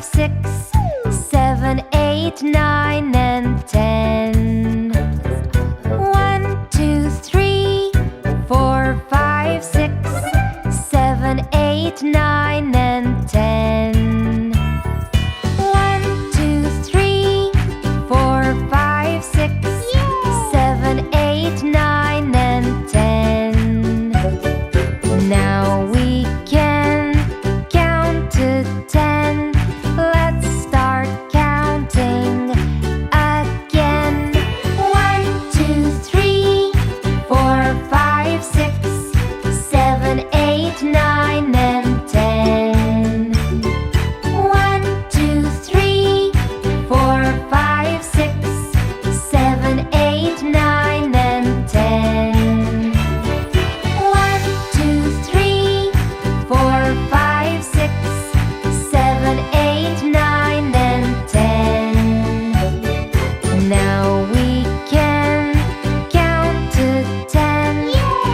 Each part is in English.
6, 7, 8, 9, and 10. 1, 2, 3, 4, 5, 6, 7, 8, 9, and 10. 1, 2, 3, 4, 5, 6, 7, 8, 9, and 10. Now we can count to 10. Let's start counting again. 1, 2, 3, 4, 5, 6, 7, 8, 9, and 10. 1, 2, 3, 4, 5, 6, 7, 8, 9, and 10. 1, 2, 3, 4, 5, 6, 7, 8, 9, and 10. Now we can count to 10.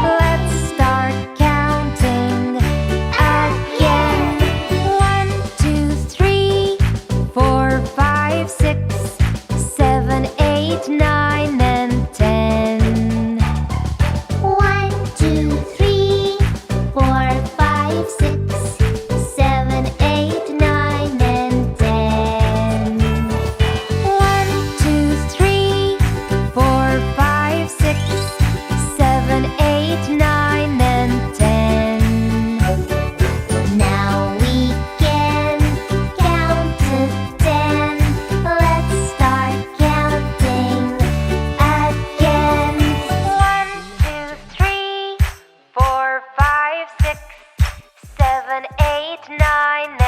Let's start counting again. 1, 2, 3, 4, 5, 6, 7, 8, 9, and 10. 1, 2, 3, 4, 5, 6, 7, 8, 9, and 10. 1, 2, 3, 4, 5, 6, 7, 8, 9, and 10. Now we can count to 10. Let's start counting again. 1, 2, 3, 4, 5, 6, 7, 8, 9,